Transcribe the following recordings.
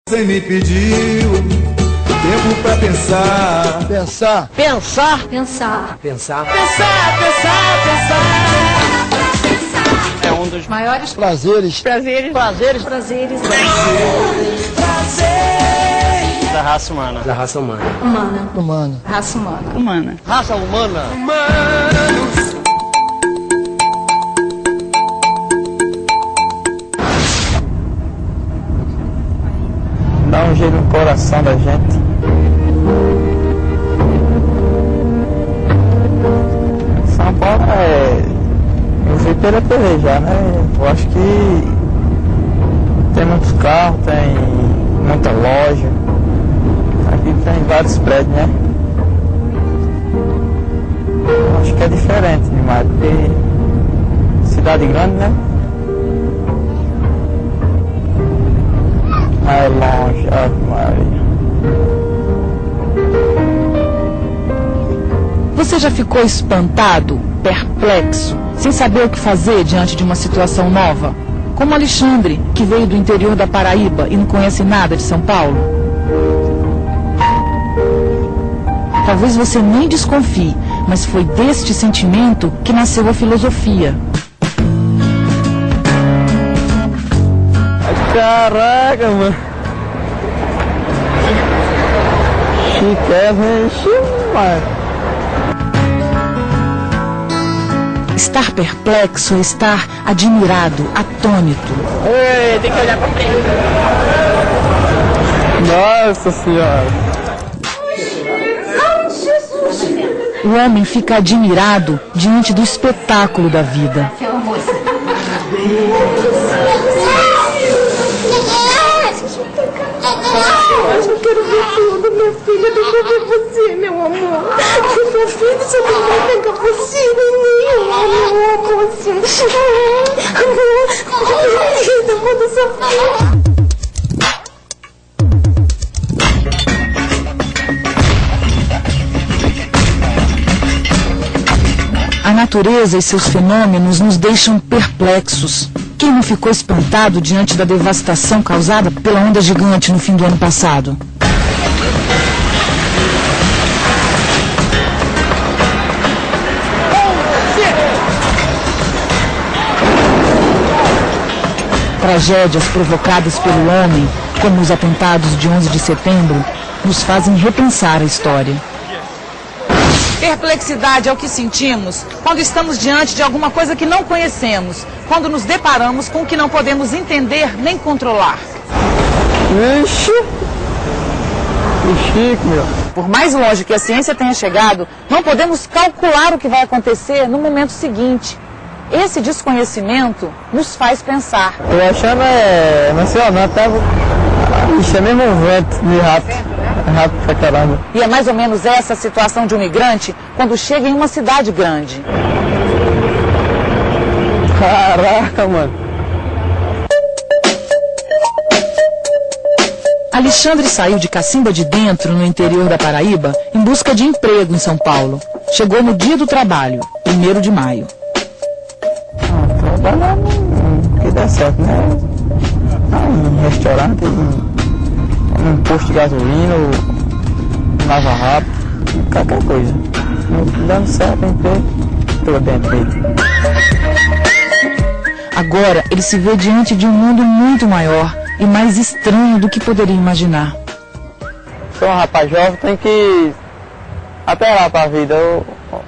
Você me pediu tempo pra pensar. Pensar. Pensar. Pensar. Pensar. Pensar, pensar, pensar. É um dos maiores prazeres. Prazeres. Da raça humana. Da raça humana. Humana. Raça humana. Humana. Raça humana. Humanos. Dá um jeito no coração da gente. São Paulo eu fui pela pelejar, né? Eu acho que tem muitos carros, tem muita loja. Aqui tem vários prédios, né? Eu acho que é diferente demais, porque cidade grande, né? É longe, Ave Maria. Você já ficou espantado, perplexo, sem saber o que fazer diante de uma situação nova? Como Alexandre, que veio do interior da Paraíba e não conhece nada de São Paulo? Talvez você nem desconfie, mas foi deste sentimento que nasceu a filosofia. Caraca, mano. Chiqueza, mano. Estar perplexo é estar admirado, atônito. Ei, tem que olhar pra frente. Nossa Senhora. O homem fica admirado diante do espetáculo da vida. Eu quero ver tudo, minha filha. Deixa eu ver você, meu amor. Minha filha, deixa eu pegar você, meu amor. Linda, quando sua A natureza e seus fenômenos nos deixam perplexos. Quem não ficou espantado diante da devastação causada pela onda gigante no fim do ano passado? Tragédias provocadas pelo homem, como os atentados de 11 de setembro, nos fazem repensar a história. Perplexidade é o que sentimos quando estamos diante de alguma coisa que não conhecemos, quando nos deparamos com o que não podemos entender nem controlar. Ixi! Que chique, meu. Por mais longe que a ciência tenha chegado, não podemos calcular o que vai acontecer no momento seguinte. Esse desconhecimento nos faz pensar. Tô achando emocionante, tá? Ixi, é mesmo um vento de rápido. Rápido pra caramba. E é mais ou menos essa a situação de um migrante quando chega em uma cidade grande. Caraca, mano. Alexandre saiu de Cacimba de Dentro, no interior da Paraíba, em busca de emprego em São Paulo. Chegou no dia do trabalho, 1º de maio. Trabalhar que dá certo, né? Em restaurante, em posto de gasolina, lava rápido, qualquer coisa. Não dando certo, emprego, tô dentro. Agora ele se vê diante de um mundo muito maior e mais estranho do que poderia imaginar. Sou um rapaz jovem, tem que apelar para a vida,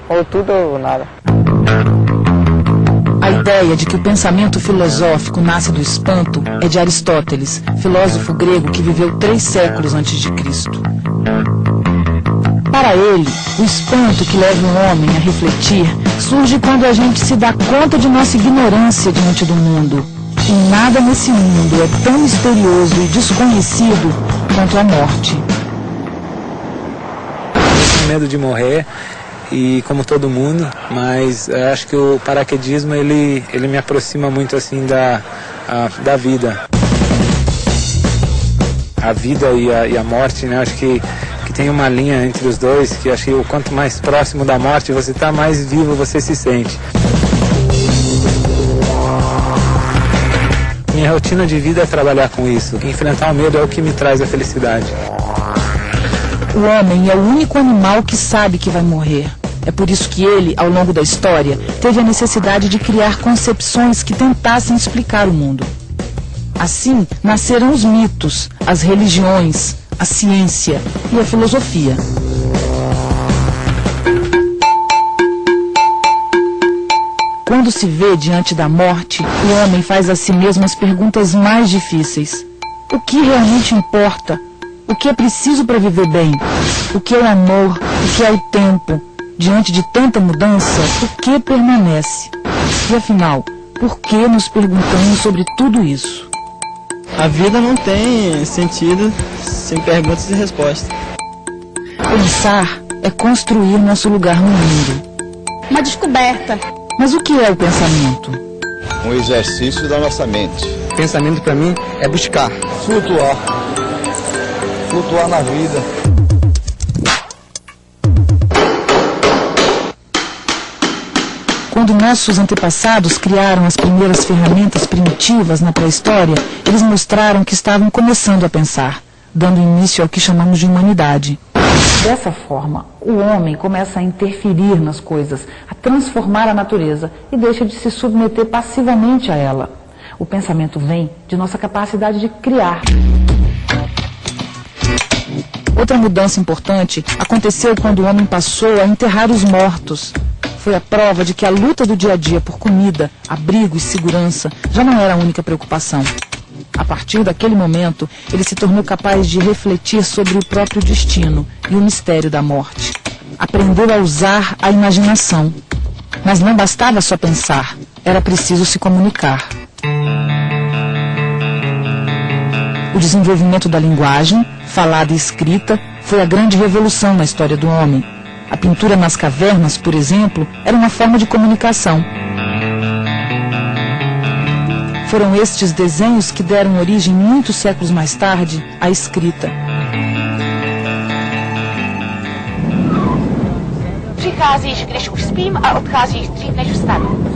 ou tudo ou nada. A ideia de que o pensamento filosófico nasce do espanto é de Aristóteles, filósofo grego que viveu 3 séculos antes de Cristo. Para ele, o espanto que leva o homem a refletir surge quando a gente se dá conta de nossa ignorância diante do mundo. E nada nesse mundo é tão misterioso e desconhecido quanto a morte. Eu tenho medo de morrer, e como todo mundo, mas eu acho que o paraquedismo ele me aproxima muito assim da vida. A vida e a morte, né? Acho que tem uma linha entre os dois, que acho que o quanto mais próximo da morte você está, mais vivo você se sente. minha rotina de vida é trabalhar com isso. Enfrentar o medo é o que me traz a felicidade. O homem é o único animal que sabe que vai morrer. É por isso que ele, ao longo da história, teve a necessidade de criar concepções que tentassem explicar o mundo. Assim, nasceram os mitos, as religiões, a ciência e a filosofia. Quando se vê diante da morte, o homem faz a si mesmo as perguntas mais difíceis. O que realmente importa? O que é preciso para viver bem? O que é o amor? O que é o tempo? Diante de tanta mudança, o que permanece? E afinal, por que nos perguntamos sobre tudo isso? A vida não tem sentido sem perguntas e respostas. Pensar é construir nosso lugar no mundo. Uma descoberta. Mas o que é o pensamento? Um exercício da nossa mente. Pensamento para mim é buscar. Flutuar. Flutuar na vida. Quando nossos antepassados criaram as primeiras ferramentas primitivas na pré-história, eles mostraram que estavam começando a pensar, dando início ao que chamamos de humanidade. Dessa forma, o homem começa a interferir nas coisas, a transformar a natureza e deixa de se submeter passivamente a ela. O pensamento vem de nossa capacidade de criar. Outra mudança importante aconteceu quando o homem passou a enterrar os mortos. Foi a prova de que a luta do dia a dia por comida, abrigo e segurança já não era a única preocupação. A partir daquele momento, ele se tornou capaz de refletir sobre o próprio destino e o mistério da morte. Aprendeu a usar a imaginação. Mas não bastava só pensar, era preciso se comunicar. O desenvolvimento da linguagem, falada e escrita, foi a grande revolução na história do homem. A pintura nas cavernas, por exemplo, era uma forma de comunicação. Foram estes desenhos que deram origem, muitos séculos mais tarde, à escrita. Přicházíš, když už spím, a odcházíš dřív, než vstanu.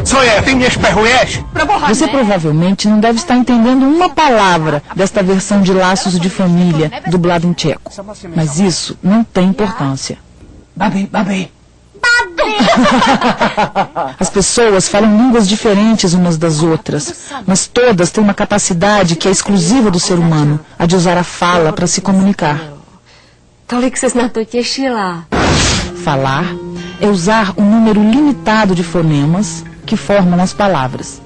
Co je? Ty mě špehuješ? Você provavelmente não deve estar entendendo uma palavra desta versão de Laços de Família, dublado em tcheco. Mas isso não tem importância. Babi. As pessoas falam línguas diferentes umas das outras, mas todas têm uma capacidade que é exclusiva do ser humano, a de usar a fala para se comunicar. Tolik ses na to těšila. Falar é usar um número limitado de fonemas que formam as palavras.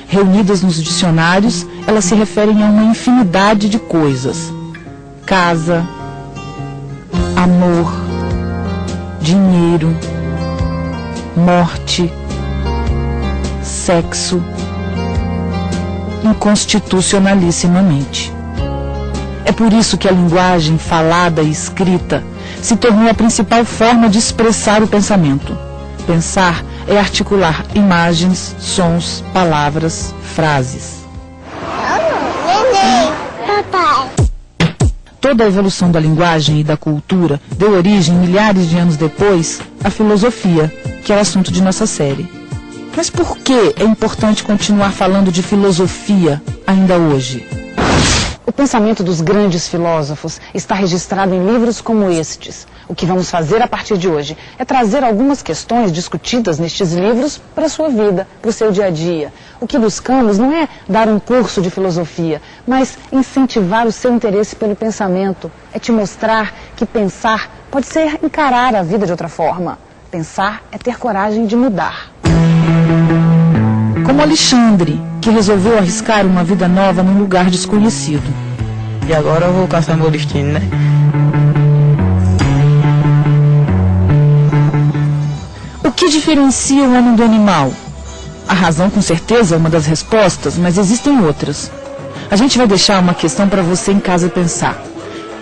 Reunidas nos dicionários, elas se referem a uma infinidade de coisas. Casa, amor, dinheiro, morte, sexo, inconstitucionalissimamente. É por isso que a linguagem falada e escrita se tornou a principal forma de expressar o pensamento. Pensar é articular imagens, sons, palavras, frases. Papai. Toda a evolução da linguagem e da cultura deu origem, milhares de anos depois, à filosofia, que é o assunto de nossa série. Mas por que é importante continuar falando de filosofia ainda hoje? O pensamento dos grandes filósofos está registrado em livros como estes. O que vamos fazer a partir de hoje é trazer algumas questões discutidas nestes livros para a sua vida, para o seu dia a dia. O que buscamos não é dar um curso de filosofia, mas incentivar o seu interesse pelo pensamento. É te mostrar que pensar pode ser encarar a vida de outra forma. Pensar é ter coragem de mudar. Como Alexandre, que resolveu arriscar uma vida nova num lugar desconhecido. E agora eu vou caçar meu destino, né? O que diferencia o homem do animal? A razão, com certeza, é uma das respostas, mas existem outras. A gente vai deixar uma questão para você em casa pensar.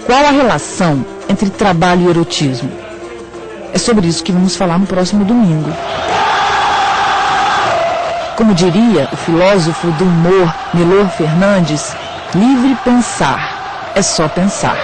Qual a relação entre trabalho e erotismo? É sobre isso que vamos falar no próximo domingo. Como diria o filósofo do humor Melor Fernandes, livre pensar é só pensar.